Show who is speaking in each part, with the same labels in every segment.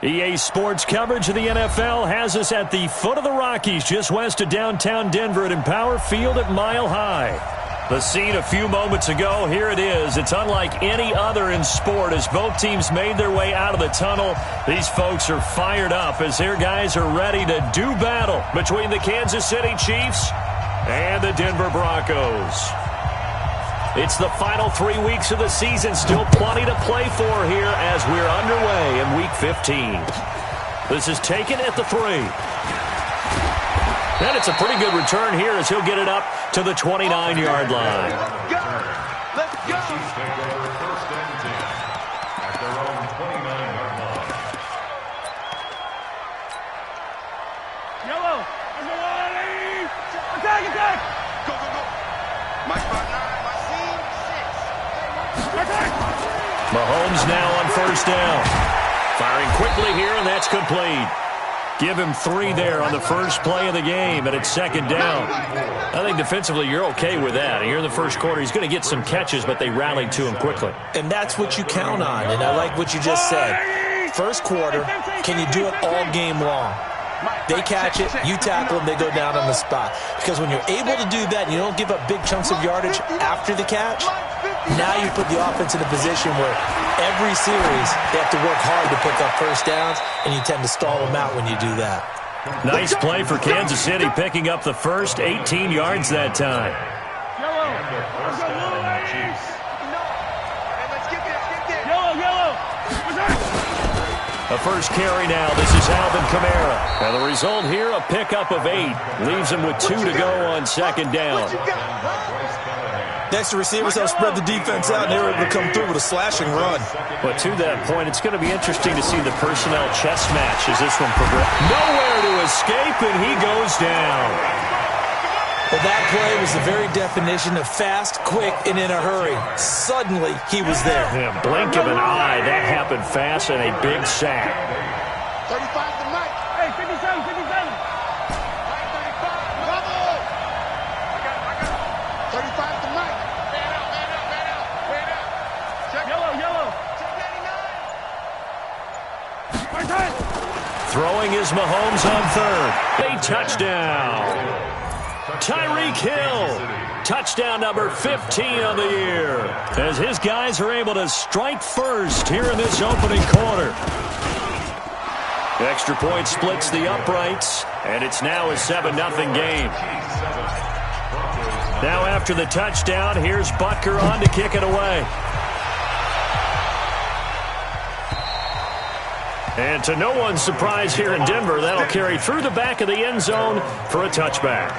Speaker 1: EA Sports coverage of the NFL has us at the foot of the Rockies, just west of downtown Denver at Empower Field at Mile High. The scene a few moments ago, here it is. It's unlike any other in sport as both teams made their way out of the tunnel. These folks are fired up as their guys are ready to do battle between the Kansas City Chiefs and the Denver Broncos. It's the final 3 weeks of the season. Still plenty to play for here as we're underway in Week 15. This is taken at the 3. And it's a pretty good return here as he'll get it up to the 29-yard line.
Speaker 2: Let's go! Chiefs take over first and 10 at their own 29-yard line.
Speaker 3: Yellow! Attack, attack!
Speaker 4: Go, go, go! My spot 9, my seam 6.
Speaker 3: Attack!
Speaker 1: Mahomes now on first down. Firing quickly here, and that's complete. Give him 3 there on the first play of the game, and it's second down. I think defensively you're okay with that. Here in the first quarter, he's going to get some catches, but they rallied to him quickly.
Speaker 5: And that's what you count on, and I like what you just said. First quarter, can you do it all game long? They catch it, you tackle them, they go down on the spot. Because when you're able to do that and you don't give up big chunks of yardage after the catch, now you put the offense in a position where every series they have to work hard to pick up first downs, and you tend to stall them out when you do that.
Speaker 1: Nice play for Kansas City, picking up the first 18 yards that time. A first carry now. This is Alvin Kamara. And the result here, a pickup of 8. Leaves him with 2 to go on second down.
Speaker 5: Next, the receivers help spread the defense out, and they were able to come through with a slashing run.
Speaker 1: But to that point, it's going to be interesting to see the personnel chess match as this one progresses. Nowhere to escape, and he goes down.
Speaker 5: Well, that play was the very definition of fast, quick, and in a hurry. Suddenly, he was there.
Speaker 1: Yeah, blink of an eye. That happened fast and a big sack.
Speaker 4: 35 to Mike.
Speaker 3: Hey, 57, 57.
Speaker 4: Mike 35. Bravo. I got it. 35 to Mike. Man out, man out, man out. Man out. Check.
Speaker 3: Yellow, yellow.
Speaker 4: Check 99.
Speaker 3: Right side.
Speaker 1: Throwing is Mahomes on third. A touchdown. Tyreek Hill, touchdown number 15 on the year, as his guys are able to strike first here in this opening quarter. Extra point splits the uprights, and it's now a 7-0 game. Now after the touchdown, here's Butker on to kick it away. And to no one's surprise here in Denver, that'll carry through the back of the end zone for a touchback.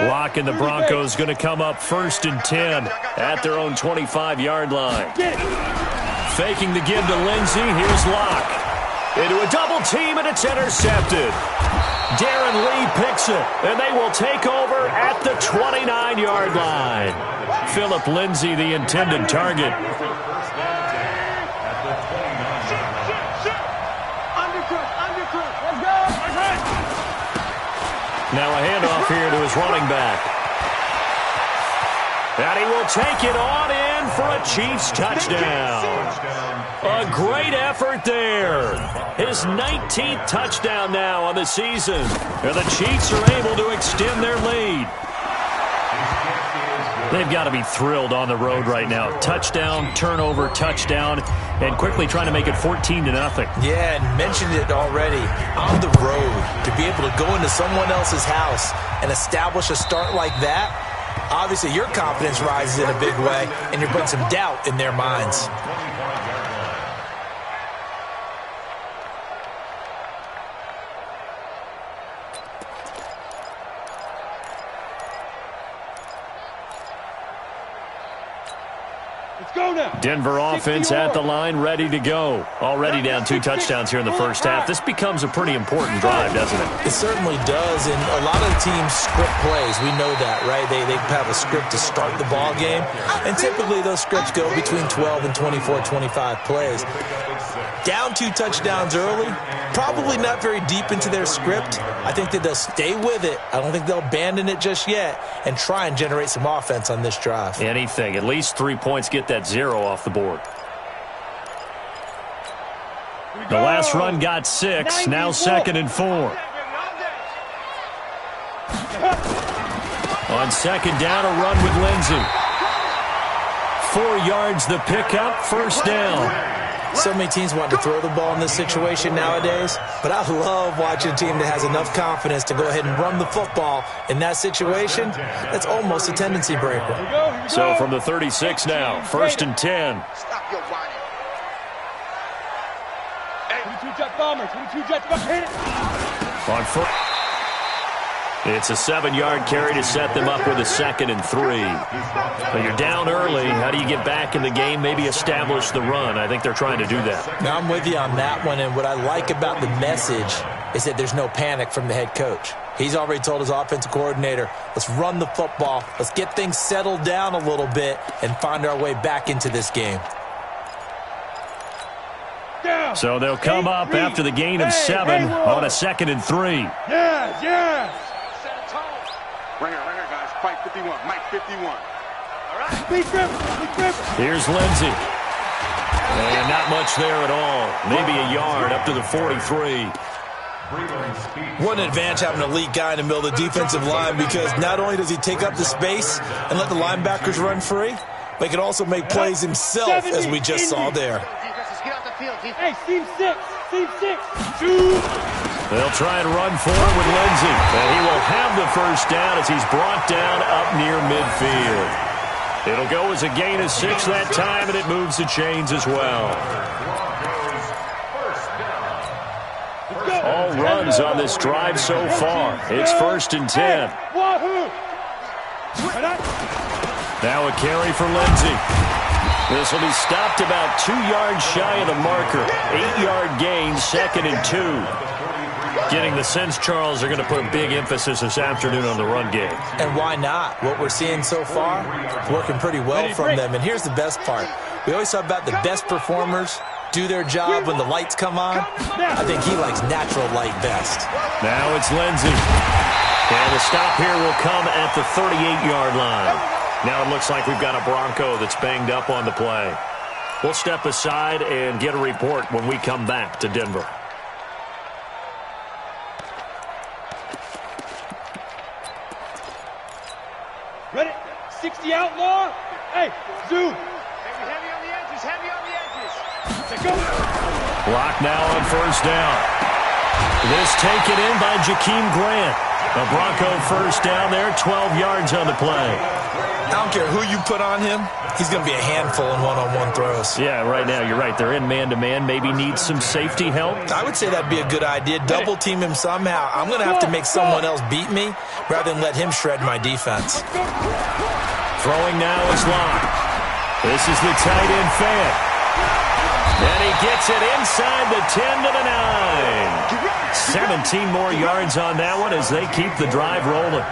Speaker 1: Lock and the Broncos going to come up first and 10 at their own 25-yard line. Faking the give to Lindsey. Here's Locke. Into a double team, and it's intercepted. Darren Lee picks it, and they will take over at the 29-yard line. Philip Lindsay, the intended target. Now a handoff here to his running back. And he will take it on in for a Chiefs touchdown. A great effort there. His 19th touchdown now on the season. And the Chiefs are able to extend their lead. They've got to be thrilled on the road right now. Touchdown, turnover, touchdown, and quickly trying to make it 14-0.
Speaker 5: Yeah, and mentioned it already. On the road, to be able to go into someone else's house and establish a start like that, Obviously, your confidence rises in a big way, and you bring some doubt in their minds.
Speaker 1: Denver offense at the line, ready to go. Already down 2 touchdowns here in the first half. This becomes a pretty important drive, doesn't it?
Speaker 5: It certainly does, and a lot of the teams script plays. We know that, right? They have a script to start the ball game, and typically those scripts go between 12 and 24, 25 plays. Down 2 touchdowns early, probably not very deep into their script. I think that they'll stay with it. I don't think they'll abandon it just yet and try and generate some offense on this drive.
Speaker 1: Anything. At least 3 points, get that 0 off the board. The last run got 6. Now 2nd and 4. On 2nd down, a run with Lindsey. 4 yards the pickup, first down.
Speaker 5: So many teams want to throw the ball in this situation nowadays, but I love watching a team that has enough confidence to go ahead and run the football in that situation. That's almost a tendency breaker.
Speaker 1: So from the 36 now, 1st and 10.
Speaker 4: Stop your whining.
Speaker 3: Hey, 22 jet bombers, 22 jets, hit it.
Speaker 1: On foot. It's a 7-yard carry to set them up with a 2nd and 3. But you're down early. How do you get back in the game, maybe establish the run? I think they're trying to do that.
Speaker 5: Now, I'm with you on that one, and what I like about the message is that there's no panic from the head coach. He's already told his offensive coordinator, let's run the football, let's get things settled down a little bit and find our way back into this game.
Speaker 1: So they'll come up after the gain of 7 on a 2nd and 3.
Speaker 3: Yes.
Speaker 4: Right here, guys. Fight 51. Mike 51. All right.
Speaker 3: Beat Griffin.
Speaker 1: Here's Lindsey. And not much there at all. Maybe a yard up to the 43.
Speaker 5: What an advantage having an elite guy in the middle of the defensive line, because not only does he take up the space and let the linebackers run free, but he can also make plays himself, as we just saw there.
Speaker 3: Hey, team 6. Team 6. Shoot.
Speaker 1: They'll try and run forward with Lindsey. And he will have the first down as he's brought down up near midfield. It'll go as a gain of 6 that time, and it moves the chains as well. All runs on this drive so far. It's 1st and 10. Now a carry for Lindsey. This will be stopped about 2 yards shy of the marker. 8-yard gain, 2nd and 2. Getting the sense, Charles, they're going to put a big emphasis this afternoon on the run game.
Speaker 5: And why not? What we're seeing so far, working pretty well from them. And here's the best part. We always talk about the best performers do their job when the lights come on. I think he likes natural light best.
Speaker 1: Now it's Lindsey. And the stop here will come at the 38-yard line. Now it looks like we've got a Bronco that's banged up on the play. We'll step aside and get a report when we come back to Denver.
Speaker 3: Ready? 60 outlaw. Hey, zoom.
Speaker 4: Heavy on the edges. Heavy on the edges.
Speaker 3: Let's go.
Speaker 1: Block now on 1st down. This taken in by Jakeem Grant. A Bronco first down there, 12 yards on the play.
Speaker 5: I don't care who you put on him. He's going to be a handful in one-on-one throws.
Speaker 1: Yeah, right now, you're right. They're in man-to-man. Maybe needs some safety help.
Speaker 5: I would say that'd be a good idea. Double team him somehow. I'm going to have to make someone else beat me rather than let him shred my defense.
Speaker 1: Throwing now is Locke. This is the tight end fan. And he gets it inside the 10 to the 9. 17 more yards on that one as they keep the drive rolling.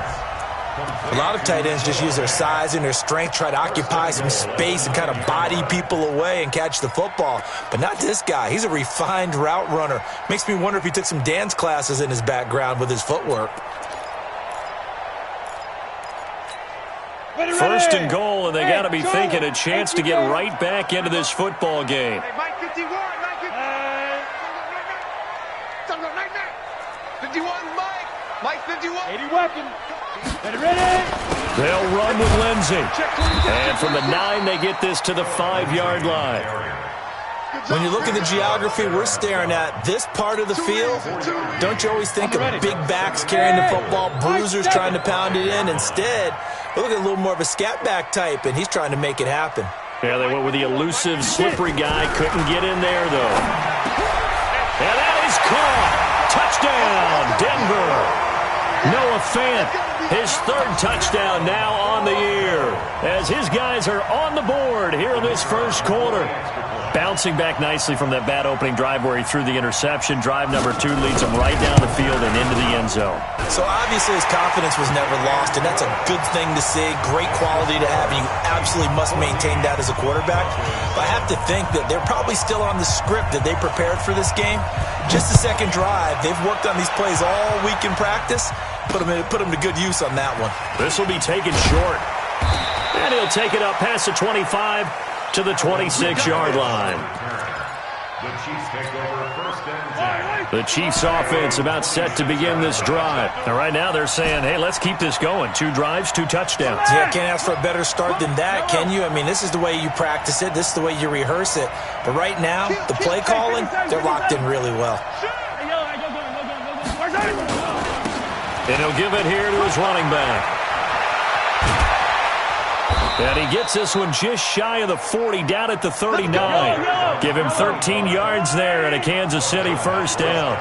Speaker 5: A lot of tight ends just use their size and their strength, try to occupy some space and kind of body people away and catch the football. But not this guy. He's a refined route runner. Makes me wonder if he took some dance classes in his background with his footwork.
Speaker 1: First and goal, and they got to be thinking a chance to get right back into this football game.
Speaker 4: Hey, Mike 51. Mike 51. 51, Mike. Mike 51.
Speaker 3: 80 weapon. Ready.
Speaker 1: They'll run with Lindsey. And from the 9, they get this to the 5-yard line.
Speaker 5: When you look at the geography we're staring at, this part of the field, don't you always think of big backs carrying the football, bruisers trying to pound it in? Instead, look at a little more of a scat back type, and he's trying to make it happen.
Speaker 1: Yeah, they went with the elusive, slippery guy. Couldn't get in there, though. And that is caught. Touchdown, Denver. Noah Fant, his third touchdown now on the year, as his guys are on the board here in this first quarter. Bouncing back nicely from that bad opening drive where he threw the interception. Drive number 2 leads him right down the field and into the end zone.
Speaker 5: So obviously his confidence was never lost, and that's a good thing to see. Great quality to have, and you absolutely must maintain that as a quarterback. But I have to think that they're probably still on the script that they prepared for this game. Just the second drive, they've worked on these plays all week in practice. Put them to good use on that one.
Speaker 1: This will be taken short. And he'll take it up past the 25 to the 26-yard line.
Speaker 2: The Chiefs take over first and 10.
Speaker 1: The Chiefs offense about set to begin this drive. And right now they're saying, hey, let's keep this going. 2 drives, 2 touchdowns.
Speaker 5: Yeah, can't ask for a better start than that, can you? I mean, this is the way you practice it. This is the way you rehearse it. But right now, the play calling, they're locked in really well.
Speaker 1: And he'll give it here to his running back. And he gets this one just shy of the 40, down at the 39. Give him 13 yards there and a Kansas City first down.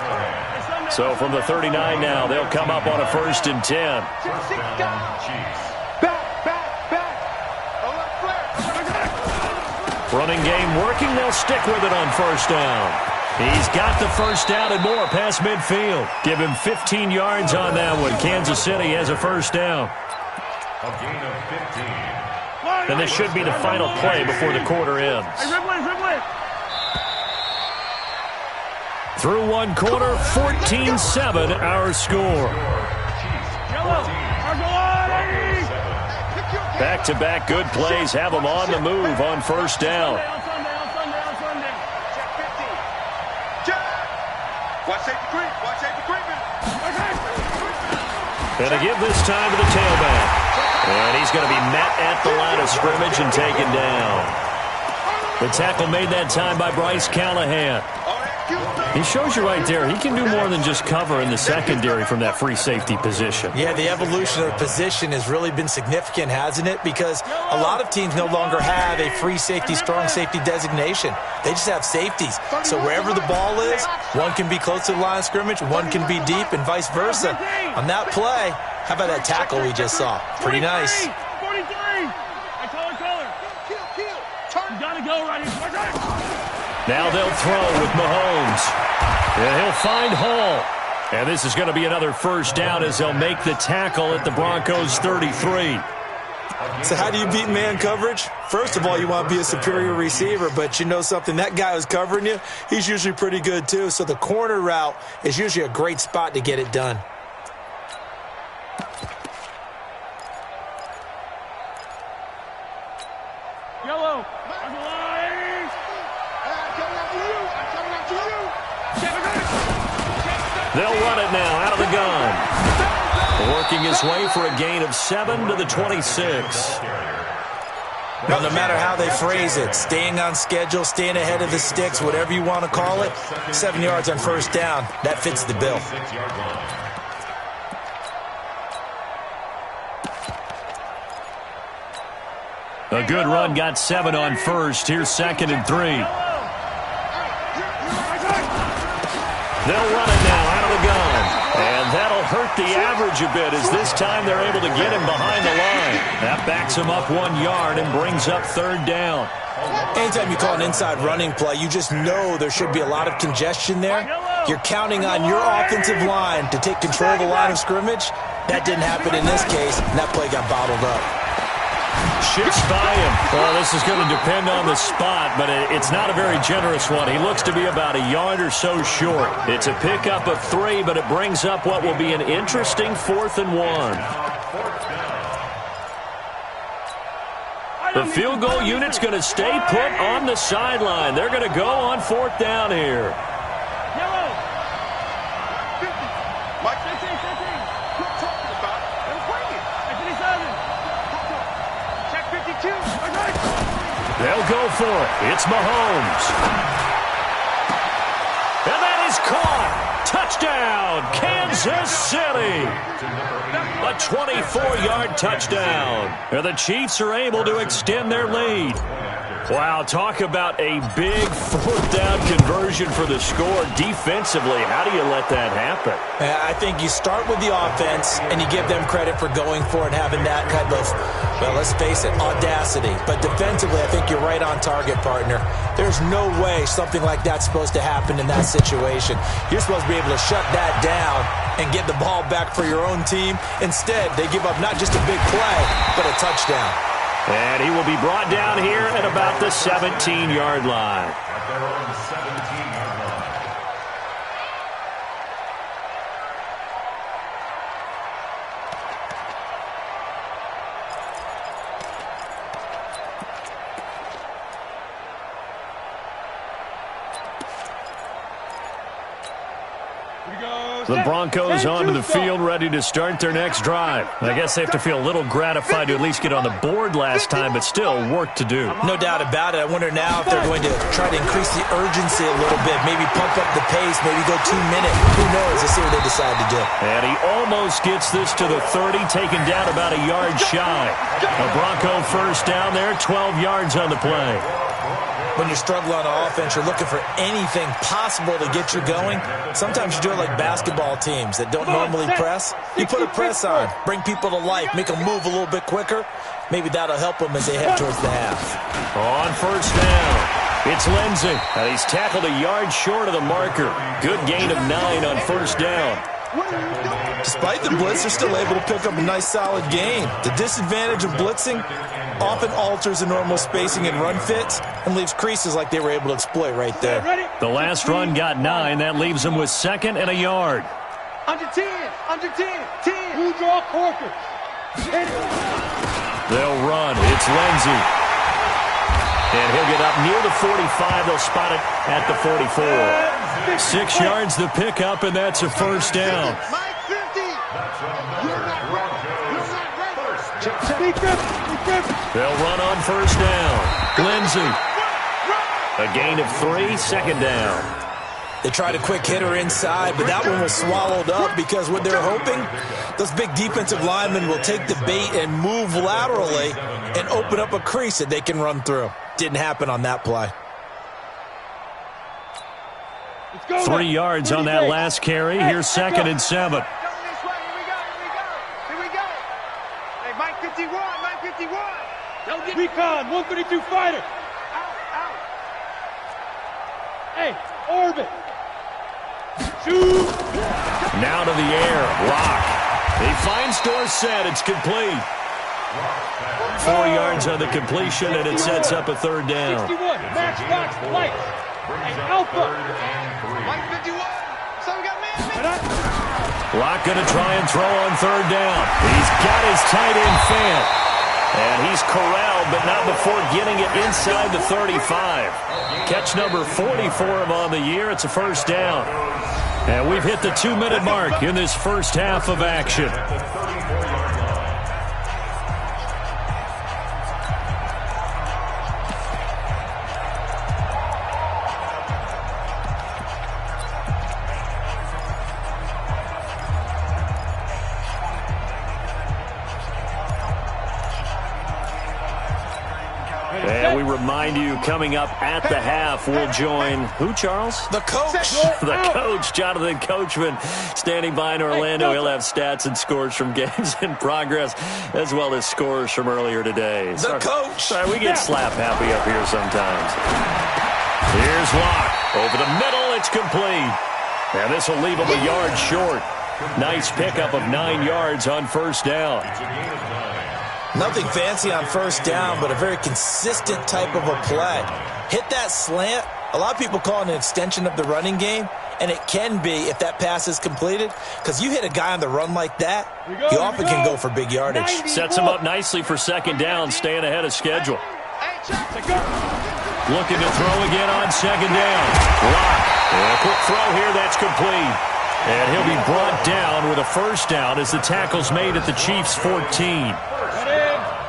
Speaker 1: So from the 39 now, they'll come up on a 1st and 10. Running game working. They'll stick with it on first down. He's got the first down and more past midfield. Give him 15 yards on that one. Kansas City has a first down.
Speaker 2: A gain of 15.
Speaker 1: And this should be the final play before the quarter ends. Through one quarter, 14-7 our score. Back-to-back good plays have them on the move on first down. And to give this time to the tailback. And he's going to be met at the line of scrimmage and taken down. The tackle made that time by Bryce Callahan. He shows you right there, he can do more than just cover in the secondary from that free safety position.
Speaker 5: Yeah, the evolution of the position has really been significant, hasn't it? Because a lot of teams no longer have a free safety, strong safety designation. They just have safeties. So wherever the ball is, one can be close to the line of scrimmage, one can be deep, and vice versa. On that play, how about that tackle we just saw? Pretty nice.
Speaker 3: 43. I color. You gotta go right here.
Speaker 1: Now they'll throw with Mahomes. And he'll find Hall. And this is going to be another first down as they'll make the tackle at the Broncos' 33.
Speaker 5: So how do you beat man coverage? First of all, you want to be a superior receiver, but you know something, that guy who's covering you, he's usually pretty good too. So the corner route is usually a great spot to get it done.
Speaker 3: Yellow.
Speaker 1: They'll run it now out of the gun. Working his way for a gain of 7 to the 26.
Speaker 5: Well, no matter how they phrase it, staying on schedule, staying ahead of the sticks, whatever you want to call it, 7 yards on first down, that fits the bill.
Speaker 1: A good run got 7 on first. Here's 2nd and 3. They'll run it now out of the gun. And that'll hurt the average a bit as this time they're able to get him behind the line. That backs him up 1 yard and brings up 3rd down.
Speaker 5: Anytime you call an inside running play, you just know there should be a lot of congestion there. You're counting on your offensive line to take control of the line of scrimmage. That didn't happen in this case, and that play got bottled up.
Speaker 1: Shifts by him. Well, this is going to depend on the spot, but it's not a very generous one. He looks to be about a yard or so short. It's a pickup of 3, but it brings up what will be an interesting 4th and 1. The field goal unit's going to stay put on the sideline. They're going to go on 4th down here.
Speaker 3: Yellow.
Speaker 4: 50. Mike, 15. Quit talking about it. Let's bring it.
Speaker 3: 57. Check 52.
Speaker 1: They'll go for it. It's Mahomes. Touchdown, Kansas City! A 24-yard touchdown. And the Chiefs are able to extend their lead. Wow, talk about a big fourth-down conversion for the score. Defensively, how do you let that happen?
Speaker 5: I think you start with the offense, and you give them credit for going for it, having that kind of, well, let's face it, audacity. But defensively, I think you're right on target, partner. There's no way something like that's supposed to happen in that situation. You're supposed to be able to shut that down and get the ball back for your own team. Instead, they give up not just a big play, but a touchdown.
Speaker 1: And he will be brought down here at about the 17-yard line.
Speaker 2: At their own 17-yard line.
Speaker 1: The Broncos onto the field, ready to start their next drive. I guess they have to feel a little gratified to at least get on the board last time, but still work to do.
Speaker 5: No doubt about it. I wonder now if they're going to try to increase the urgency a little bit, maybe pump up the pace, maybe go 2 minutes. Who knows? Let's see what they decide to do.
Speaker 1: And he almost gets this to the 30, taken down about a yard shy. A Bronco first down there, 12 yards on the play.
Speaker 5: When you struggle on offense, you're looking for anything possible to get you going. Sometimes you do it like basketball teams that don't normally press. You put a press on, bring people to life, make them move a little bit quicker. Maybe that'll help them as they head towards the half.
Speaker 1: On first down, it's Lindsey. And he's tackled a yard short of the marker. Good gain of 9 on first down.
Speaker 5: Despite the blitz, they're still able to pick up a nice solid gain. The disadvantage of blitzing often alters the normal spacing and run fits and leaves creases like they were able to exploit right there.
Speaker 1: The last run got 9. That leaves them with 2nd and a yard.
Speaker 3: Under 10, 10. Who draw corker?
Speaker 1: They'll run. It's Lindsey. And he'll get up near the 45. They'll spot it at the 44. 6 yards the pickup, and that's a first down. They'll run on first down. Lindsey. A gain of 3, 2nd down.
Speaker 5: They tried a quick hitter inside, but that one was swallowed up because what they're hoping, those big defensive linemen will take the bait and move laterally and open up a crease that they can run through. Didn't happen on that play.
Speaker 1: 3 yards on that last carry. Here's 2nd and 7.
Speaker 3: Recon, 132 fighter. Out. Hey, orbit. Shoot.
Speaker 1: Now to the air. Lock. He finds Dorsett. It's complete. 4 yards on the completion, and it sets up a 3rd down.
Speaker 3: 61, max box, light. Alpha. Mike 51. Someone got man.
Speaker 1: Lock going to try and throw on 3rd down. He's got his tight end Fant. And he's corralled, but not before getting it inside the 35. Catch number 40 for him on the year. It's a first down. And we've hit the 2-minute mark in this first half of action. And we remind you, coming up at the half, we'll join who, Charles?
Speaker 5: The coach.
Speaker 1: The coach, Jonathan Coachman, standing by in Orlando. He'll have stats and scores from games in progress, as well as scores from earlier today.
Speaker 5: The coach.
Speaker 1: Sorry, we get slap happy up here sometimes. Here's Locke. Over the middle, it's complete. And this will leave him a yard short. Nice pickup of 9 yards on first down.
Speaker 5: Nothing fancy on first down, but a very consistent type of a play. Hit that slant. A lot of people call it an extension of the running game, and it can be if that pass is completed, because you hit a guy on the run like that, he often can go for big yardage.
Speaker 1: Sets him up nicely for 2nd down, staying ahead of schedule. Looking to throw again on 2nd down. Lock. And a quick throw here, that's complete. And he'll be brought down with a first down as the tackle's made at the Chiefs' 14.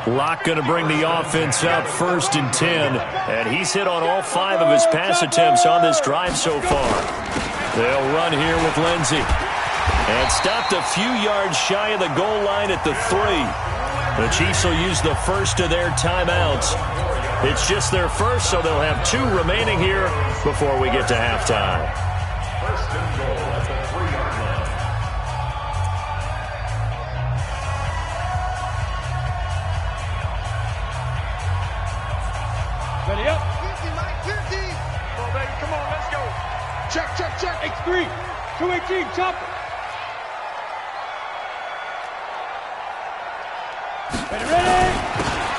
Speaker 1: Locke going to bring the offense up 1st and 10. And he's hit on all 5 of his pass attempts on this drive so far. They'll run here with Lindsey. And stopped a few yards shy of the goal line at the 3. The Chiefs will use the first of their timeouts. It's just their first, so they'll have 2 remaining here before we get to halftime.
Speaker 2: First and goal at the 3-yard line.
Speaker 3: Ready up.
Speaker 4: 50, Mike, 50.
Speaker 3: Come on, baby. Come on, let's go.
Speaker 4: Check, check, check.
Speaker 3: X3. 218, chopper. Ready.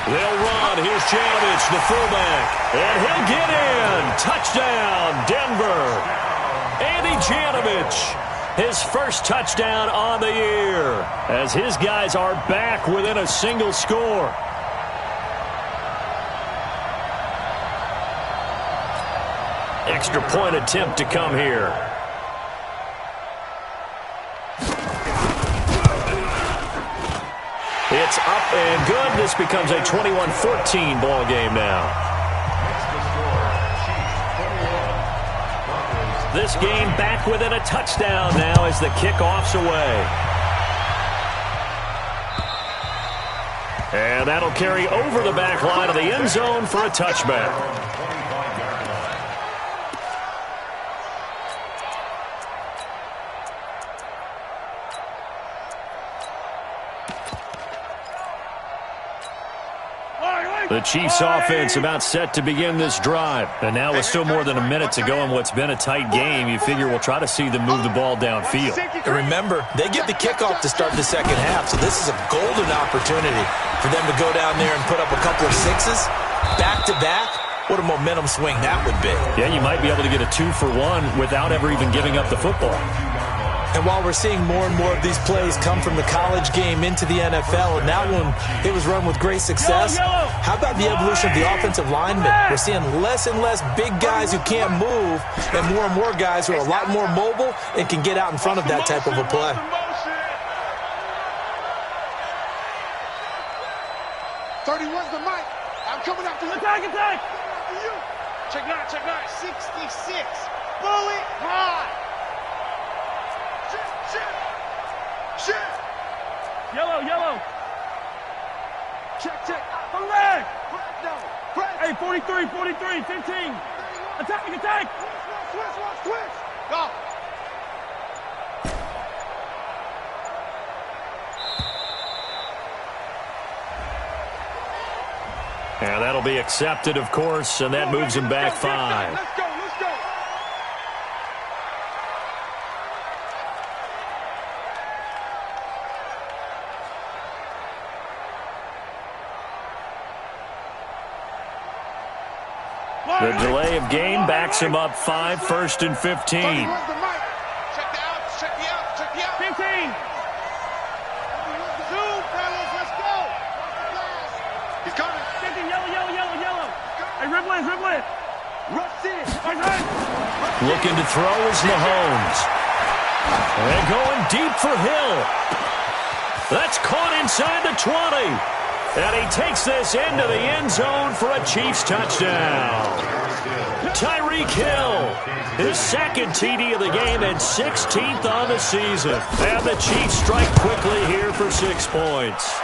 Speaker 1: They'll run. Here's Janovich, the fullback. And he'll get in. Touchdown, Denver. Andy Janovich, his first touchdown on the year, as his guys are back within a single score. Extra point attempt to come here. It's up and good. This becomes a 21-14 ball game now. This game back within a touchdown now as the kickoff's away. And that'll carry over the back line of the end zone for a touchback. The Chiefs offense about set to begin this drive. And now with still more than a minute to go in what's been a tight game, you figure we'll try to see them move the ball downfield.
Speaker 5: And remember, they get the kickoff to start the second half, so this is a golden opportunity for them to go down there and put up a couple of 6s back-to-back. What a momentum swing that would be.
Speaker 1: Yeah, you might be able to get a 2-for-1 without ever even giving up the football.
Speaker 5: And while we're seeing more and more of these plays come from the college game into the NFL, and that one, it was run with great success, how about the evolution of the offensive linemen? We're seeing less and less big guys who can't move and more guys who are a lot more mobile and can get out in front of that type of a play.
Speaker 4: Where's the mic? I'm coming after you.
Speaker 3: Attack.
Speaker 4: Check 9. 66. Bullet high. Shit.
Speaker 3: Yellow.
Speaker 4: Check.
Speaker 3: Come back.
Speaker 4: Press.
Speaker 3: Hey, 43, 15. Attack.
Speaker 4: Switch. Go.
Speaker 1: And that'll be accepted, of course, and that moves him back 5.
Speaker 4: Let's go.
Speaker 1: The delay of game backs him up 5, 1st and 15.
Speaker 4: Check the outs.
Speaker 3: 15.
Speaker 4: Zoom, fellas. Let's go. He's coming.
Speaker 3: 15, yellow. Hey, ribble it.
Speaker 4: Rush in.
Speaker 1: Looking to throw is Mahomes. And going deep for Hill. That's caught inside the 20. And he takes this into the end zone for a Chiefs touchdown. Tyreek Hill, his second TD of the game and 16th on the season. And the Chiefs strike quickly here for 6 points.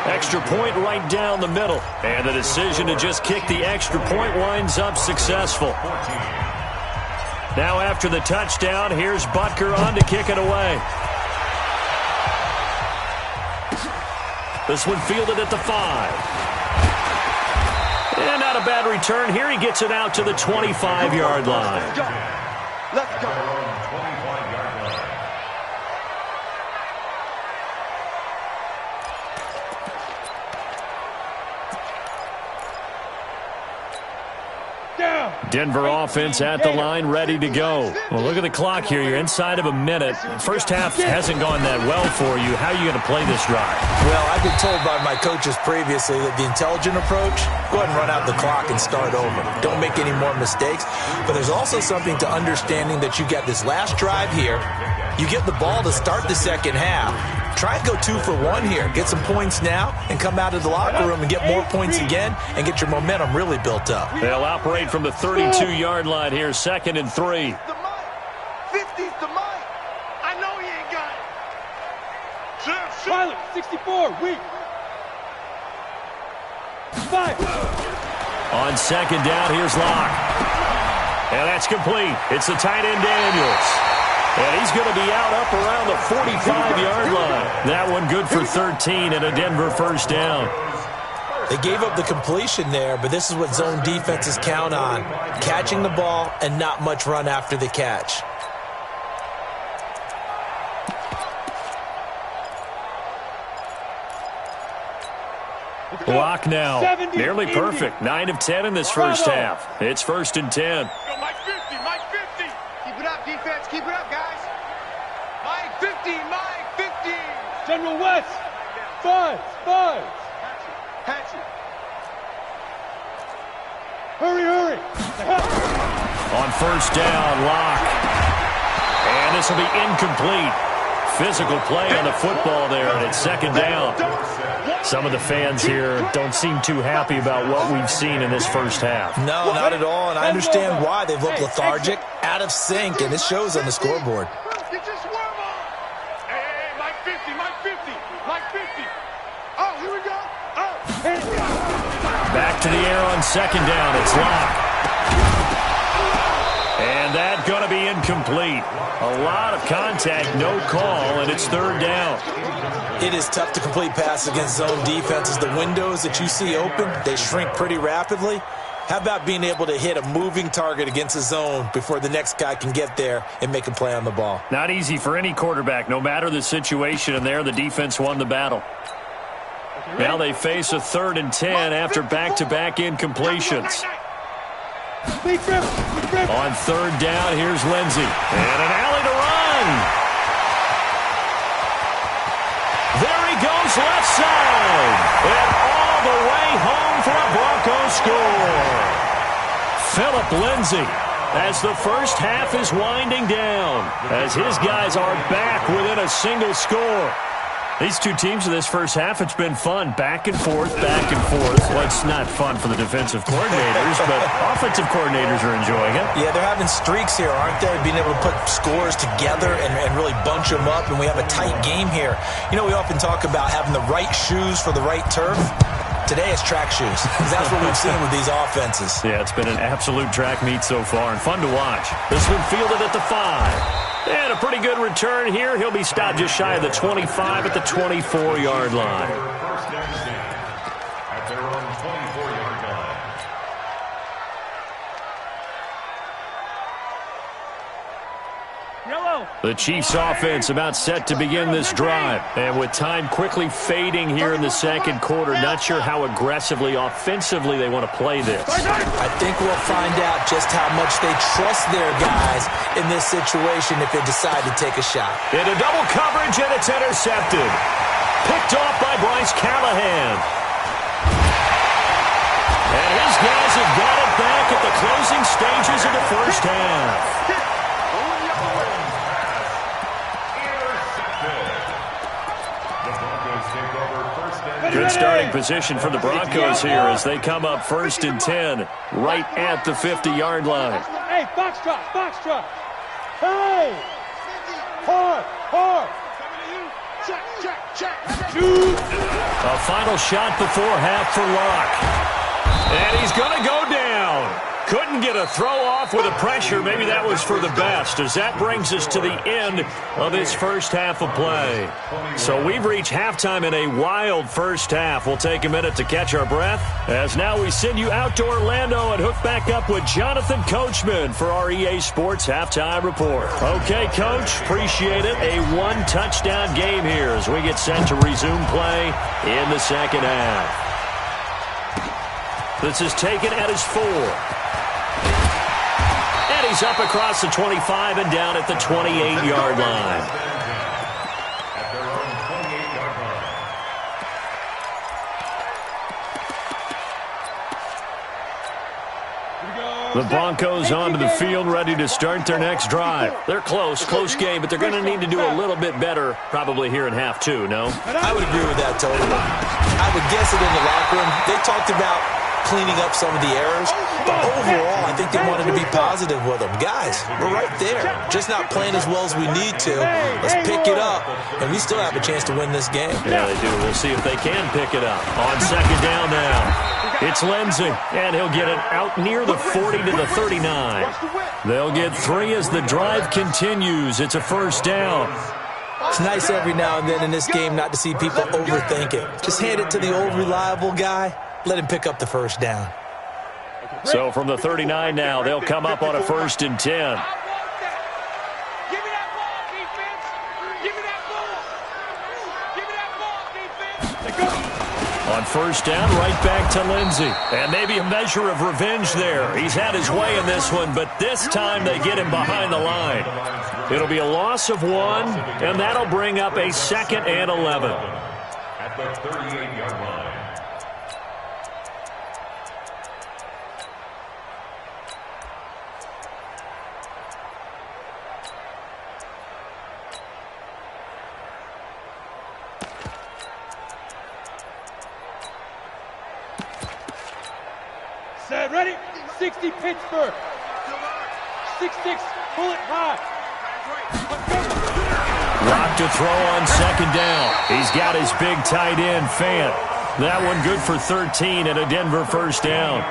Speaker 1: Extra point right down the middle. And the decision to just kick the extra point winds up successful. Now after the touchdown, here's Butker on to kick it away. This one fielded at the 5. And not a bad return here. He gets it out to the 25-yard line.
Speaker 4: Let's go.
Speaker 1: Denver offense at the line, ready to go. Well, look at the clock here. You're inside of a minute. First half hasn't gone that well for you. How are you going to play this drive?
Speaker 5: Well, I've been told by my coaches previously that the intelligent approach, go ahead and run out the clock and start over. Don't make any more mistakes. But there's also something to understanding that you got this last drive here. You get the ball to start the second half. Try and go 2 for 1 here. Get some points now and come out of the locker room and get more points again and get your momentum really built up.
Speaker 1: They'll operate from the 32-yard line here, 2nd and 3.
Speaker 4: 50's to Mike. I know he ain't got it.
Speaker 3: Pilot, 64, weak. 5.
Speaker 1: On second down, here's Locke. And that's complete. It's the tight end Daniels. And he's going to be out up around the 45-yard line. That one good for 13 and a Denver first down.
Speaker 5: They gave up the completion there, but this is what zone defenses count on. Catching the ball and not much run after the catch.
Speaker 1: Block now. Nearly perfect. 9 of 10 in this first half. It's 1st and 10.
Speaker 4: Go Mike 50, Mike 50. Keep it up, defense. Keep it up, guys. Mike 50, Mike 50.
Speaker 3: General West, 5.
Speaker 4: Patch it.
Speaker 3: Hurry.
Speaker 1: On first down, Locke. And this will be incomplete. Physical play on the football there, and it's second down. Some of the fans here don't seem too happy about what we've seen in this first half.
Speaker 5: No, not at all, and I understand why. They've looked lethargic, out of sync, and it shows on the scoreboard.
Speaker 4: Get your swerve on. Hey, Mike 50, Mike 50, Mike 50. Oh, here we go. Oh.
Speaker 1: Back to the air on second down. It's Locke. And that's going to be incomplete. A lot of contact, no call, and it's third down.
Speaker 5: It is tough to complete passes against zone defenses. The windows that you see open, they shrink pretty rapidly. How about being able to hit a moving target against a zone before the next guy can get there and make a play on the ball?
Speaker 1: Not easy for any quarterback, no matter the situation, and there the defense won the battle. Now they face a 3rd and 10 after back-to-back incompletions. On third down, here's Lindsey. And an alley to run. There he goes left side. And all the way home for a Broncos score. Phillip Lindsey, as the first half is winding down, as his guys are back within a single score. These two teams in this first half, it's been fun. Back and forth, back and forth. Well, it's not fun for the defensive coordinators, but offensive coordinators are enjoying it.
Speaker 5: Yeah, they're having streaks here, aren't they? Being able to put scores together and really bunch them up, and we have a tight game here. You know, we often talk about having the right shoes for the right turf. Today it's track shoes, because that's what we've seen with these offenses.
Speaker 1: Yeah, it's been an absolute track meet so far, and fun to watch. This one fielded at the 5. And a pretty good return here. He'll be stopped just shy of the 25 at the 24-yard line.
Speaker 2: First down stand at their own 24-yard line.
Speaker 3: Yellow.
Speaker 1: The Chiefs offense about set to begin this drive. And with time quickly fading here in the second quarter, not sure how aggressively, offensively they want to play this.
Speaker 5: I think we'll find out just how much they trust their guys in this situation if they decide to take a shot.
Speaker 1: Into double coverage, and it's intercepted. Picked off by Bryce Callahan. And his guys have got it back at the closing stages of the first half. Good starting position for the Broncos here as they come up 1st and 10 right at the 50-yard line.
Speaker 3: Hey, foxtrot. Hey! Hard.
Speaker 4: Check.
Speaker 1: A final shot before half for Locke. And he's going to go down. Couldn't get a throw off with the pressure. Maybe that was for the best, as that brings us to the end of this first half of play. So we've reached halftime in a wild first half. We'll take a minute to catch our breath, as now we send you out to Orlando and hook back up with Jonathan Coachman for our EA Sports Halftime Report. Okay, Coach, appreciate it. A one-touchdown game here as we get set to resume play in the second half. This is taken at his 4. And he's up across the 25 and down at the 28-yard line.
Speaker 2: At their own 28-yard line.
Speaker 1: The Broncos onto the field, ready to start their next drive. They're close game, but they're going to need to do a little bit better probably here in half 2, no?
Speaker 5: I would agree with that totally. I would guess it in the locker room. They talked about cleaning up some of the errors. But overall, I think they wanted to be positive with them. Guys, we're right there. Just not playing as well as we need to. Let's pick it up, and we still have a chance to win this game.
Speaker 1: Yeah, they do. We'll see if they can pick it up. On second down now, it's Lindsey, and he'll get it out near the 40 to the 39. They'll get 3 as the drive continues. It's a first down.
Speaker 5: It's nice every now and then in this game not to see people overthink it. Just hand it to the old reliable guy. Let him pick up the first down.
Speaker 1: So from the 39 now, they'll come up on a 1st and 10. On first down, right back to Lindsey. And maybe a measure of revenge there. He's had his way in this one, but this time they get him behind the line. It'll be a loss of 1, and that'll bring up a 2nd and 11.
Speaker 2: At the 38-yard line.
Speaker 3: Set, ready? 60 Pittsburgh. 6-6, pull it high.
Speaker 1: Rock to throw on second down. He's got his big tight end, Fant. That one good for 13 and a Denver first down.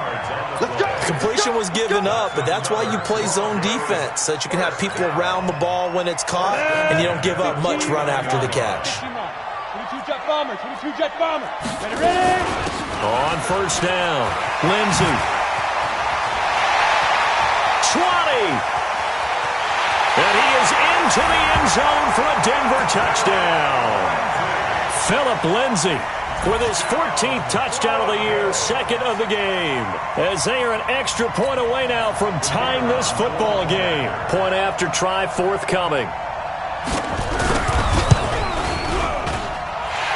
Speaker 5: Completion was given up, but that's why you play zone defense, so that you can have people around the ball when it's caught, and you don't give up much run after the catch.
Speaker 3: 22-jet bomber, 22-jet bomber. Ready?
Speaker 1: On first down, Lindsey. 20. And he is into the end zone for a Denver touchdown. Philip Lindsey with his 14th touchdown of the year, 2nd of the game. As they are an extra point away now from tying this football game. Point after try forthcoming.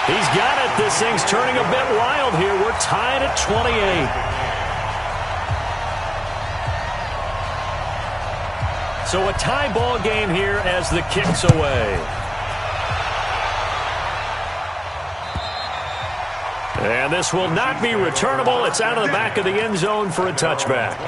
Speaker 1: He's got it. This thing's turning a bit wild here. We're tied at 28. So a tie ball game here as the kick's away. And this will not be returnable. It's out of the back of the end zone for a touchback.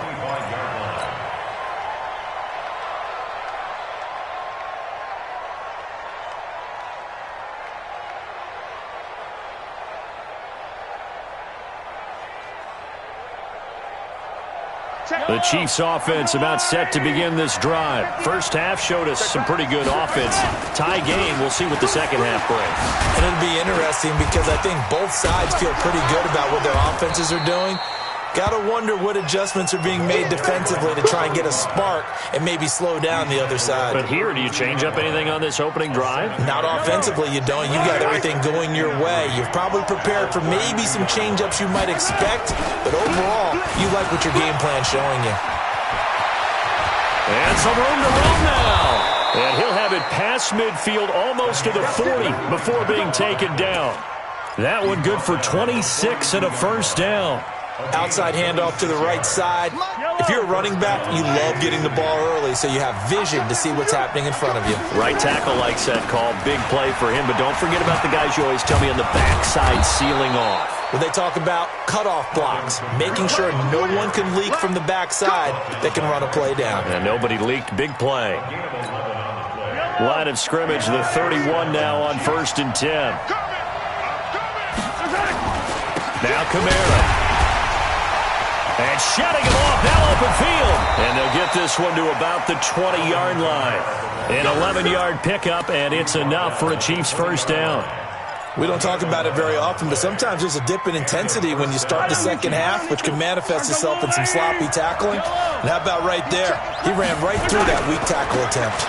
Speaker 1: The Chiefs offense about set to begin this drive. First half showed us some pretty good offense. Tie game, we'll see what the second half brings.
Speaker 5: And it'll be interesting because I think both sides feel pretty good about what their offenses are doing. Got to wonder what adjustments are being made defensively to try and get a spark and maybe slow down the other side.
Speaker 1: But here, do you change up anything on this opening drive?
Speaker 5: Not offensively, you don't. You got everything going your way. You've probably prepared for maybe some change-ups you might expect, but overall, you like what your game plan's showing you.
Speaker 1: And some room to run now. And he'll have it past midfield almost to the 40 before being taken down. That one good for 26 and a first down.
Speaker 5: Outside handoff to the right side. If you're a running back, you love getting the ball early so you have vision to see what's happening in front of you.
Speaker 1: Right tackle likes that call. Big play for him, but don't forget about the guys you always tell me on the backside sealing off.
Speaker 5: When they talk about cutoff blocks, making sure no one can leak from the backside that can run a play down.
Speaker 1: And nobody leaked. Big play. Line of scrimmage, the 31 now on 1st and 10. Now Kamara. And shutting him off, now open field. And they'll get this one to about the 20-yard line. An 11-yard pickup, and it's enough for a Chiefs first down.
Speaker 5: We don't talk about it very often, but sometimes there's a dip in intensity when you start the second half, which can manifest itself in some sloppy tackling. And how about right there? He ran right through that weak tackle attempt.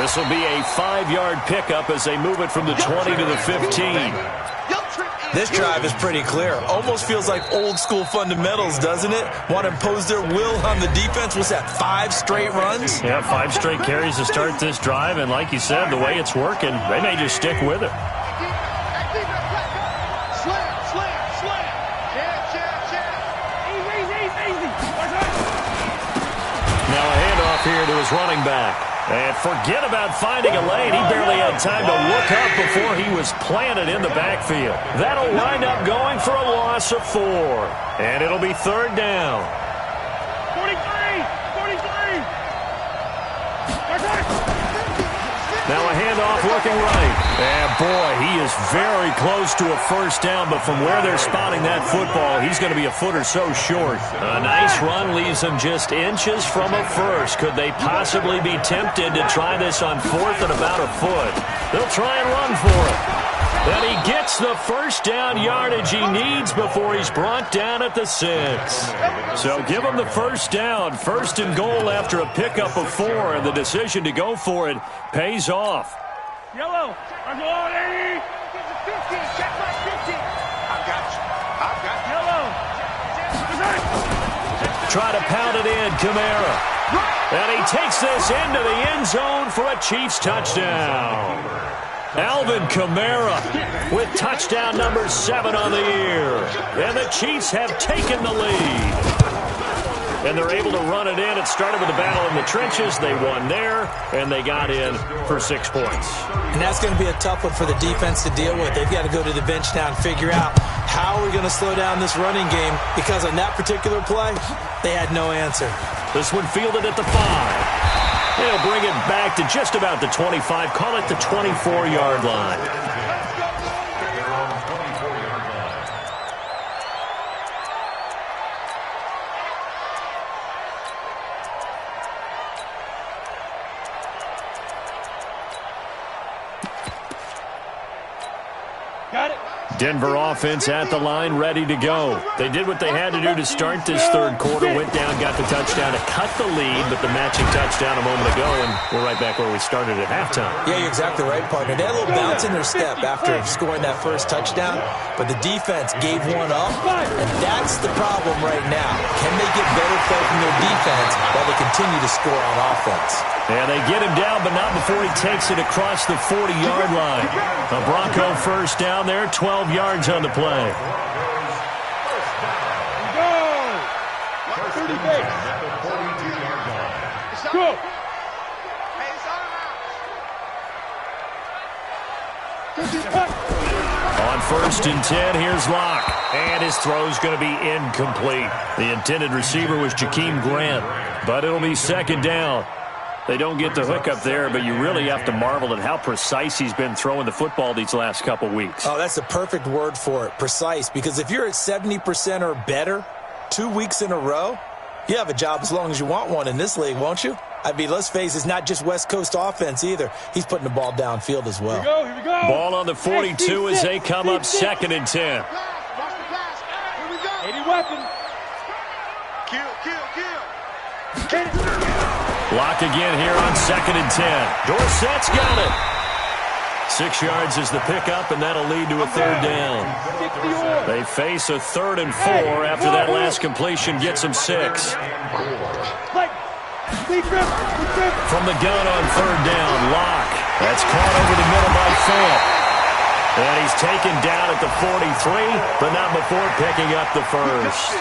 Speaker 1: This will be a 5-yard pickup as they move it from the 20 to the 15.
Speaker 5: This drive is pretty clear. Almost feels like old school fundamentals, doesn't it? Want to impose their will on the defense. What's that, 5 straight runs?
Speaker 1: Yeah, 5 straight carries to start this drive. And like you said, the way it's working, they may just stick with it. Now a handoff here to his running back. And forget about finding a lane. He barely had time to look up before he was planted in the backfield. That'll wind up going for a loss of 4. And it'll be 3rd down.
Speaker 3: 43! 43!
Speaker 1: Now a handoff looking right. And boy, he is very close to a 1st down, but from where they're spotting that football, he's going to be a foot or so short. A nice run leaves them just inches from a 1st. Could they possibly be tempted to try this on 4th and about a foot? They'll try and run for it. And he gets the 1st down yardage he needs before he's brought down at the 6. So give him the 1st down. 1st and goal after a pickup of 4, and the decision to go for it pays off.
Speaker 3: Yellow. I'm going 80.
Speaker 4: 50. Check my 50. I've got you.
Speaker 3: Yellow.
Speaker 1: Try to pound it in, Kamara. And he takes this into the end zone for a Chiefs touchdown. Alvin Kamara with touchdown number 7 on the year. And the Chiefs have taken the lead. And they're able to run it in. It started with a battle in the trenches. They won there, and they got in for 6 points.
Speaker 5: And that's going to be a tough one for the defense to deal with. They've got to go to the bench now and figure out how we're going to slow down this running game, because on that particular play, they had no answer.
Speaker 1: This one fielded at the 5. They'll bring it back to just about the 25. Call it the 24-yard line.
Speaker 3: Got it.
Speaker 1: Denver offense at the line, ready to go. They did what they had to do to start this 3rd quarter. Went down, got the touchdown to cut the lead, but the matching touchdown a moment ago, and we're right back where we started at halftime.
Speaker 5: Yeah, you're exactly right, partner. They had a little bounce in their step after scoring that 1st touchdown, but the defense gave one up, and that's the problem right now. Can they get better play from their defense while they continue to score on offense?
Speaker 1: And they get him down, but not before he takes it across the 40-yard line. A Bronco 1st down there, 12 yards on the play.
Speaker 3: Go.
Speaker 1: On 1st and 10, here's Locke. And his throw's going to be incomplete. The intended receiver was Jakeem Grant, but it'll be 2nd down. They don't get the hook up there, but you really have to marvel at how precise he's been throwing the football these last couple weeks.
Speaker 5: Oh, that's the perfect word for it, precise, because if you're at 70% or better 2 weeks in a row, you have a job as long as you want one in this league, won't you? I mean, let's face it, it's not just West Coast offense either. He's putting the ball downfield as well.
Speaker 3: Here we go.
Speaker 1: Ball on the 42 as they come up 2nd and 10.
Speaker 4: Here we go.
Speaker 3: 80 weapon.
Speaker 4: Kill.
Speaker 1: Lock again here on 2nd and 10. Dorsett's got it. 6 yards is the pickup, and that'll lead to a 3rd down. They face a 3rd and 4 after that last completion gets them 6. From the gun on 3rd down, Locke. That's caught over the middle by Fant. And he's taken down at the 43, but not before picking up the 1st.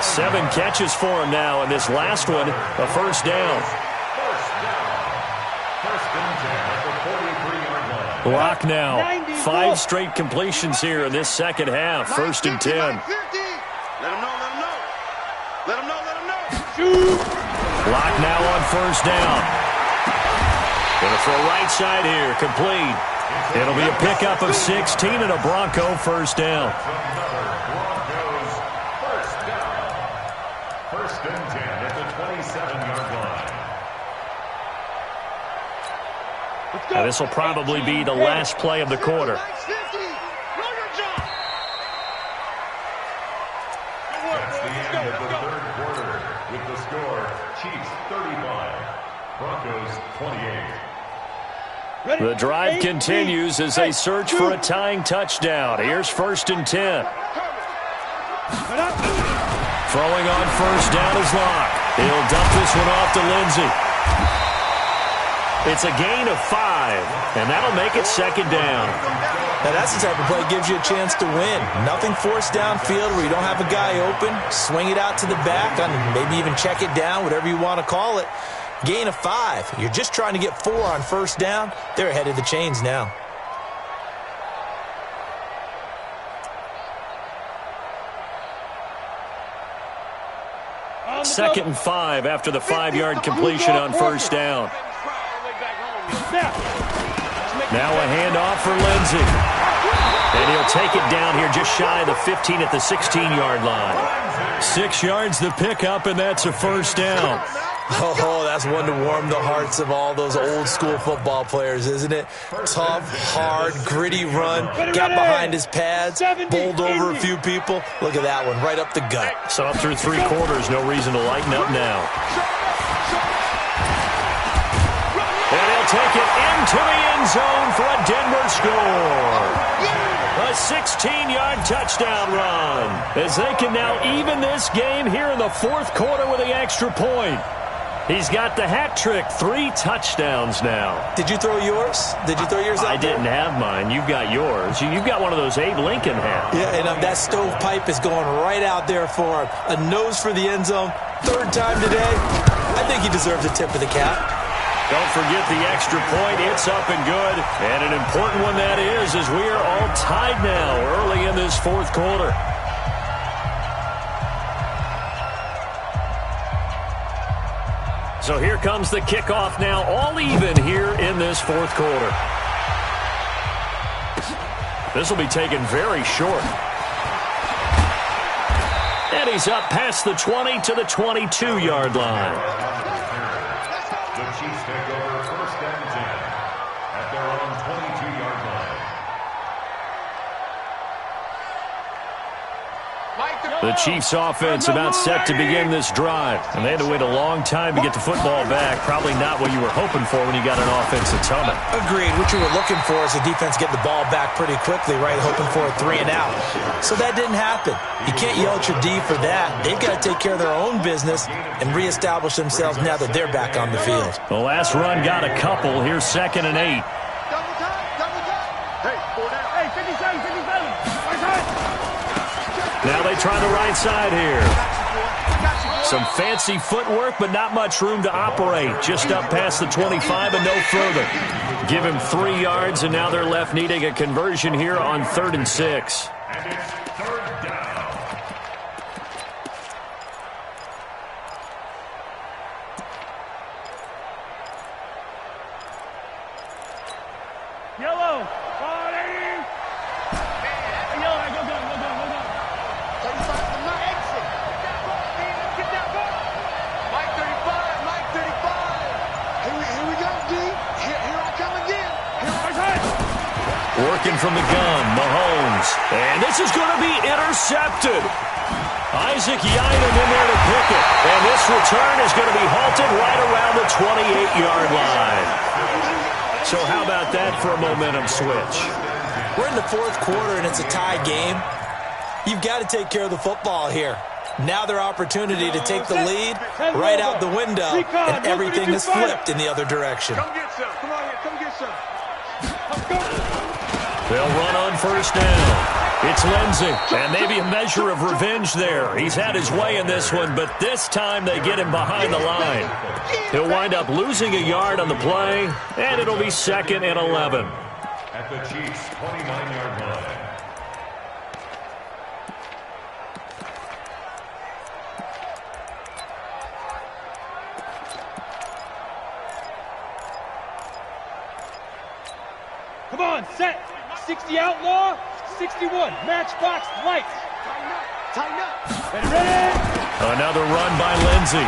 Speaker 1: 7 catches for him now, and this last one, a 1st down. Locke now, 5 straight completions here in this 2nd half. 1st and 10.
Speaker 4: Let him know.
Speaker 1: Locke now on 1st down. Going to throw right side here, complete. It'll be a pickup of 16 and a Bronco 1st down.
Speaker 2: 1st and 10 at the 27-yard line.
Speaker 1: Now, this will probably be the last play of the quarter.
Speaker 2: That's the end of the 3rd quarter with the score, Chiefs 35, Broncos 28.
Speaker 1: The drive continues as they search for a tying touchdown. Here's 1st and 10. Throwing on 1st down is Locke. He'll dump this one off to Lindsey. It's a gain of 5, and that'll make it 2nd down.
Speaker 5: Now, that's the type of play that gives you a chance to win. Nothing forced downfield where you don't have a guy open. Swing it out to the back, and maybe even check it down, whatever you want to call it. Gain of 5. You're just trying to get 4 on first down. They're ahead of the chains now.
Speaker 1: Second and 5 after the 5-yard completion on first down. Now a handoff for Lindsey. And he'll take it down here just shy of the 15 at the 16-yard line. 6 yards the pickup, and that's a first down.
Speaker 5: Oh, that's one to warm the hearts of all those old-school football players, isn't it? Tough, hard, gritty run. Got behind his pads, bowled over a few people. Look at that one, right up the gut.
Speaker 1: So up through 3 quarters, no reason to lighten up now. And he'll take it into the end zone for a Denver score. A 16-yard touchdown run as they can now even this game here in the 4th quarter with the extra point. He's got the hat trick, 3 touchdowns now.
Speaker 5: Did you throw yours? Did you throw yours out
Speaker 1: I didn't have mine. You've got yours. You've got one of those Abe Lincoln hats.
Speaker 5: Yeah, and that stovepipe is going right out there for him. A nose for the end zone. 3rd time today. I think he deserves a tip of the cap.
Speaker 1: Don't forget the extra point. It's up and good. And an important one that is, as we are all tied now early in this 4th quarter. So here comes the kickoff now, all even here in this 4th quarter. This will be taken very short. And he's up past the 20 to the 22-yard line.
Speaker 2: The Chiefs take over 1st and 10 at their own 22-yard line.
Speaker 1: The Chiefs offense about set to begin this drive. And they had to wait a long time to get the football back. Probably not what you were hoping for when you got an offense that's humming.
Speaker 5: Agreed. What you were looking for is the defense get the ball back pretty quickly, right? Hoping for a 3 and out. So that didn't happen. You can't yell at your D for that. They've got to take care of their own business and reestablish themselves now that they're back on the field.
Speaker 1: The last run got a couple. Here's 2nd and 8.
Speaker 4: Double time. Hey, 4 down.
Speaker 3: Hey, 57, 57. Right side.
Speaker 1: Now they try the right side here. Some fancy footwork, but not much room to operate. Just up past the 25 and no further. Give him 3 yards, and now they're left needing a conversion here on 3rd and 6.
Speaker 2: And it's 3rd down.
Speaker 3: Yellow. 180. Yellow, go.
Speaker 4: 35 to Mike. Exit. Get that ball. Mike 35. Mike 35. Here we go, D. Here I come again.
Speaker 3: Right side.
Speaker 1: Working from the gun, Mahomes. And this is going to be intercepted. Isaac Yiadom in there to pick it. And this return is going to be halted right around the 28-yard line. So how about that for a momentum switch?
Speaker 5: We're in the 4th quarter, and it's a tie game. You've got to take care of the football here. Now their opportunity to take the lead right out the window, and everything is flipped in the other direction.
Speaker 4: Come get some. Come on here. Come get some. Let's go.
Speaker 1: They'll run on first down. It's Lindsey, and maybe a measure of revenge there. He's had his way in this one, but this time they get him behind the line. He'll wind up losing a yard on the play, and it'll be 2nd and 11.
Speaker 2: At the Chiefs' 29-yard line.
Speaker 3: Come on, set. 60 outlaw, 61. Matchbox lights.
Speaker 4: Tighten up.
Speaker 3: Ready?
Speaker 1: Another run by Lindsey.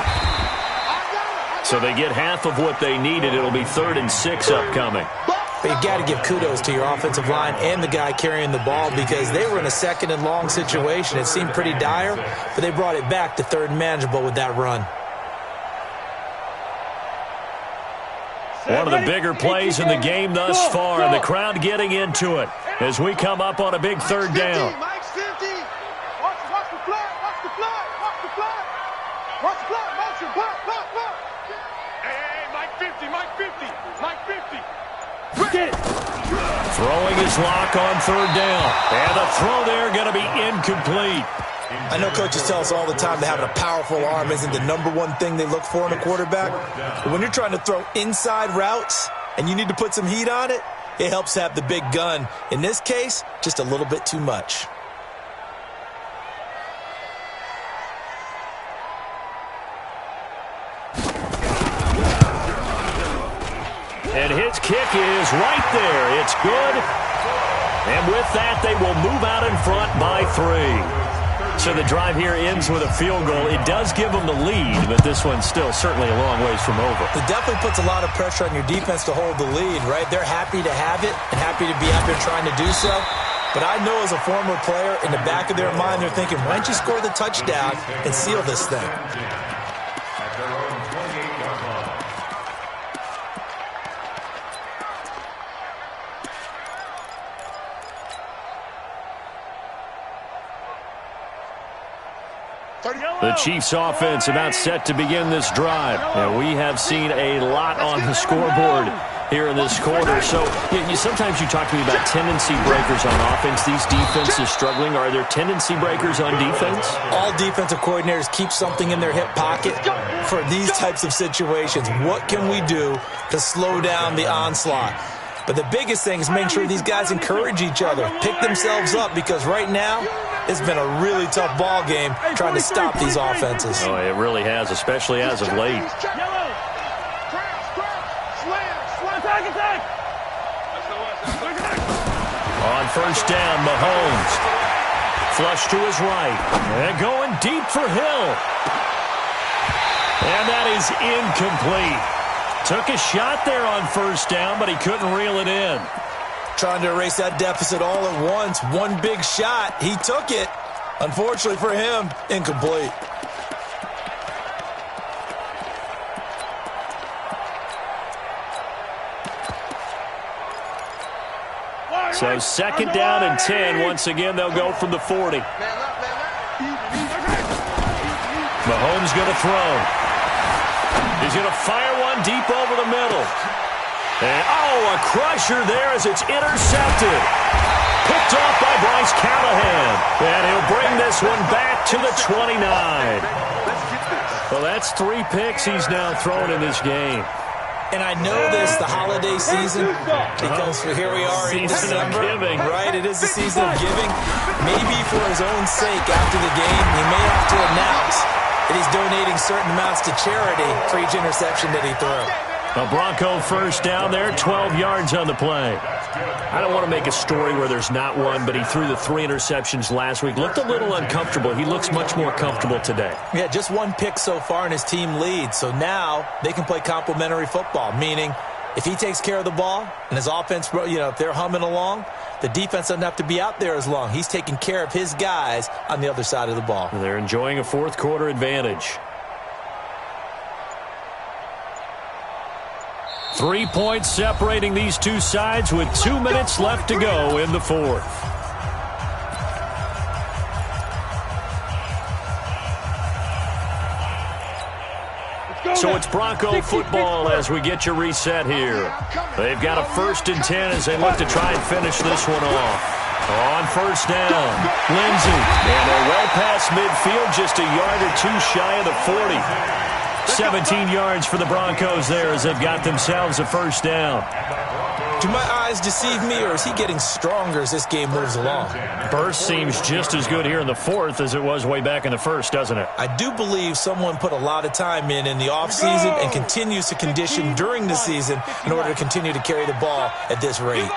Speaker 1: So they get half of what they needed. It'll be 3rd and 6 upcoming.
Speaker 5: But you've got to give kudos to your offensive line and the guy carrying the ball because they were in a 2nd and long situation. It seemed pretty dire, but they brought it back to 3rd and manageable with that run.
Speaker 1: One of the bigger plays in the game thus far, and the crowd getting into it as we come up on a big 3rd down.
Speaker 4: Mike's 50. Watch the flag. Watch the flag. Watch the flag. Watch the flag. Motion. Block. Hey, Mike 50. Mike 50. Mike 50.
Speaker 3: Get it.
Speaker 1: Throwing his lock on 3rd down. And the throw there going to be incomplete.
Speaker 5: I know coaches tell us all the time that having a powerful arm isn't the #1 thing they look for in a quarterback. But when you're trying to throw inside routes and you need to put some heat on it, it helps to have the big gun. In this case, just a little bit too much.
Speaker 1: And his kick is right there. It's good. And with that, they will move out in front by 3. So the drive here ends with a field goal. It does give them the lead, but this one's still certainly a long ways from over.
Speaker 5: It definitely puts a lot of pressure on your defense to hold the lead, right? They're happy to have it and happy to be out there trying to do so. But I know as a former player, in the back of their mind, they're thinking, why don't you score the touchdown and seal this thing?
Speaker 1: The Chiefs offense about set to begin this drive. And we have seen a lot on the scoreboard here in this quarter. So sometimes you talk to me about tendency breakers on offense. These defenses struggling. Are there tendency breakers on defense?
Speaker 5: All defensive coordinators keep something in their hip pocket for these types of situations. What can we do to slow down the onslaught? But the biggest thing is making sure these guys encourage each other, pick themselves up, because right now it's been a really tough ball game trying to stop these offenses.
Speaker 1: Oh, it really has, especially as of late. On first down, Mahomes. Flush to his right. And going deep for Hill. And that is incomplete. Took a shot there on first down, but he couldn't reel it in.
Speaker 5: Trying to erase that deficit all at once. One big shot. He took it. Unfortunately for him, incomplete.
Speaker 1: So second down and 10. Once again, they'll go from the 40. Mahomes going to throw. He's going to fire one deep over the middle. And, a crusher there as it's intercepted. Picked off by Bryce Callahan. And he'll bring this one back to the 29. Well, that's 3 picks he's now thrown in this game.
Speaker 5: And I know this, the holiday season, because here we are in December, right? It is the season of giving. Maybe for his own sake after the game, he may have to announce that he's donating certain amounts to charity for each interception that he threw.
Speaker 1: A Bronco first down there, 12 yards on the play. I don't want to make a story where there's not one, but he threw the 3 interceptions last week. Looked a little uncomfortable. He looks much more comfortable today.
Speaker 5: Yeah, just 1 pick so far and his team leads. So now they can play complementary football, meaning if he takes care of the ball and his offense, if they're humming along, the defense doesn't have to be out there as long. He's taking care of his guys on the other side of the ball.
Speaker 1: They're enjoying a fourth quarter advantage. 3 points separating these two sides with 2 minutes left to go in the fourth. So it's Bronco football as we get you reset here. They've got a 1st and 10 as they look to try and finish this one off. On first down, Lindsey. And they're well past midfield, just a yard or 2 shy of the 40. 17 yards for the Broncos there as they've got themselves a first down.
Speaker 5: Do my eyes deceive me, or is he getting stronger as this game moves along?
Speaker 1: Burst seems just as good here in the fourth as it was way back in the first, doesn't it?
Speaker 5: I do believe someone put a lot of time in the offseason and continues to condition during the season in order to continue to carry the ball at this rate.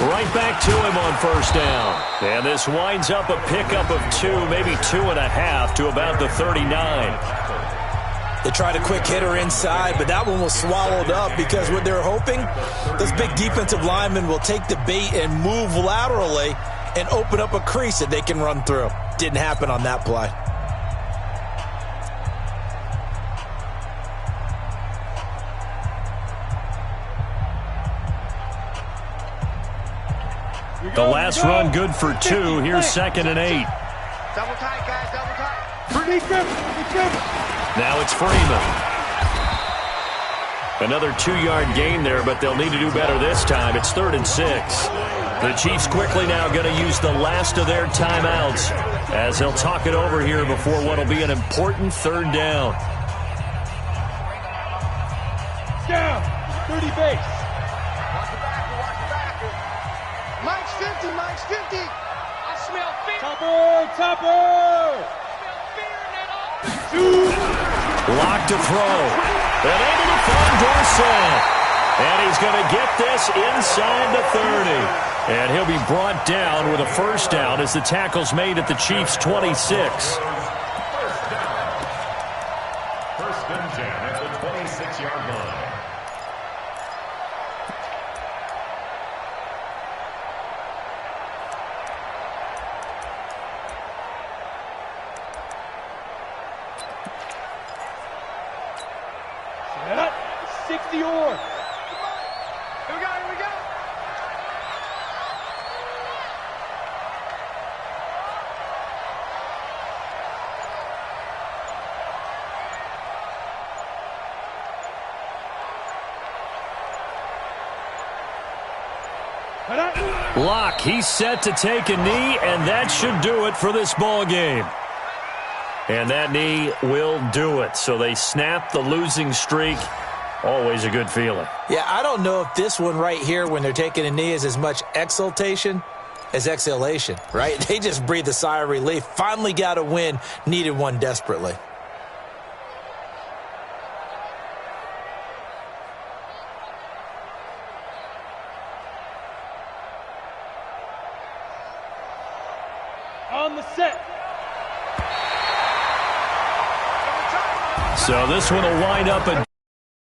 Speaker 1: Right back to him on first down. And this winds up a pickup of 2, maybe 2.5 to about the 39.
Speaker 5: They tried a quick hitter inside, but that one was swallowed up because what they're hoping, those big defensive linemen will take the bait and move laterally and open up a crease that they can run through. Didn't happen on that play.
Speaker 1: The last run good for 2. Here's 2nd and 8.
Speaker 4: Double tight, guys, double tight.
Speaker 1: Now it's Freeman. Another 2-yard gain there, but they'll need to do better this time. It's 3rd and 6. The Chiefs quickly now going to use the last of their timeouts as they'll talk it over here before what will be an important 3rd down.
Speaker 3: Down. 30 base.
Speaker 4: Mike's 50, Mike's 50. I smell fear.
Speaker 3: Topper.
Speaker 1: Lock to throw. And able to find Dorsett. And he's going to get this inside the 30. And he'll be brought down with a 1st down as the tackle's made at the Chiefs' 26.
Speaker 2: 1st and 10 at the 26-yard line.
Speaker 3: Set up. 60 or.
Speaker 4: Here we go.
Speaker 1: Locke, he's set to take a knee, and that should do it for this ball game. And that knee will do it. So they snap the losing streak. Always a good feeling.
Speaker 5: Yeah, I don't know if this one right here, when they're taking a knee, is as much exultation as exhalation, right? They just breathe a sigh of relief. Finally got a win, needed one desperately.
Speaker 3: On the set.
Speaker 1: So this one will wind up a